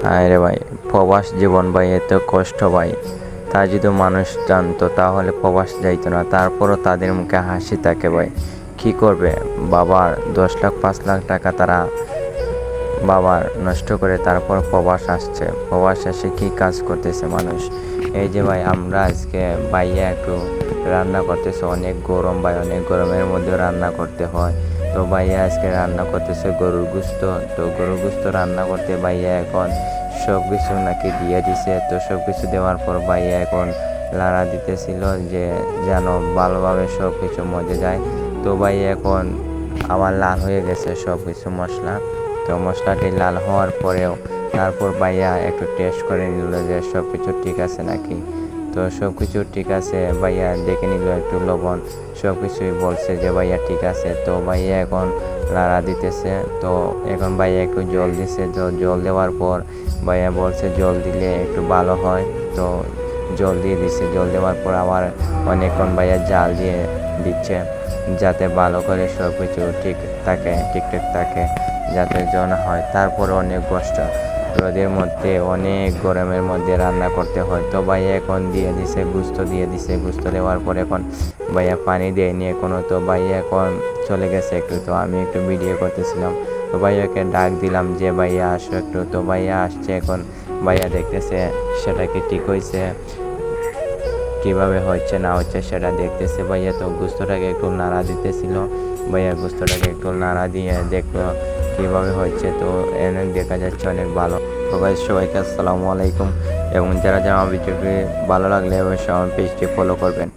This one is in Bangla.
হায় রে ভাই, প্রবাস জীবন ভাই এত কষ্ট ভাই। তা যদি মানুষ জানতো তাহলে প্রবাস যাইতো না। তারপরও তাদের মুখে হাসি থাকে ভাই। কি করবে, বাবার 10 লাখ 5 লাখ টাকা তারা বাবার নষ্ট করে তারপর প্রবাস আসছে। প্রবাস এসে কি কাজ করতেছে মানুষ। এই যে ভাই আমরা আজকে বাইরে একটু রান্না করতেছে, অনেক গরম ভাই, অনেক গরমের মধ্যে রান্না করতে হয়। তো ভাইয়া আজকে রান্না করতেছে গরুর গোস্ত। তো গরুর গোস্ত রান্না করতে ভাইয়া এখন সব কিছু নাকি দিয়ে দিছে। তো সব কিছু দেওয়ার পর ভাইয়া এখন লাড়া দিতেছিল যে যেন ভালোভাবে সব কিছু মজে যায়। তো ভাইয়া এখন আমার লাল হয়ে গেছে সব কিছু মশলা। তো মশলাটি লাল হওয়ার পরেও তারপর ভাইয়া একটু টেস্ট করে নিল যে সব কিছু ঠিক আছে নাকি। তো সব কিছু ঠিক আছে, ভাইয়া দেখে নিল একটু লবণ, সব কিছুই বলছে যে ভাইয়া ঠিক আছে। তো ভাইয়া এখন লাড়া দিতেছে। তো এখন ভাইয়া একটু জল দিছে। তো জল দেওয়ার পর ভাইয়া বলছে জল দিলে একটু ভালো হয়। তো জল দিয়ে দিছে। জল দেওয়ার পর আবার অনেকক্ষণ ভাইয়া জাল দিয়ে দিচ্ছে যাতে ভালো করে সব কিছু ঠিকঠাক থাকে, যাতে জন হয়। তারপর অনেক কষ্ট, রোদের মধ্যে অনেক গরমের মধ্যে রান্না করতে হয়। তো ভাইয়া এখন দিয়ে দিছে গোস্ত, দিয়ে দিছে গোস্ত দেওয়ার পর এখন ভাইয়া পানি দেয়নি এখনও। তো ভাইয়া এখন চলে গেছে একটু। তো আমি একটু ভিডিও করতেছিলাম। তো ভাইয়াকে ডাক দিলাম যে ভাইয়া আসো একটু। তো ভাইয়া আসছে এখন। ভাইয়া দেখতেছে সেটা কি ঠিক হয়েছে, কিভাবে হচ্ছে না হচ্ছে সেটা দেখতেছে ভাইয়া। তো গোস্তটাকে একটু নাড়া দিতেছিল। ভাইয়া গোস্তটাকে একটু নাড়া দিয়ে দেখলো কীভাবে হচ্ছে। তো এনে দেখা যাচ্ছে অনেক ভালো। তো ভাই সবাইকে আসসালামু আলাইকুম, এবং যারা যারা আমার ভিডিওটি ভালো লাগলে অবশ্যই আমার পেজটি ফলো করবেন।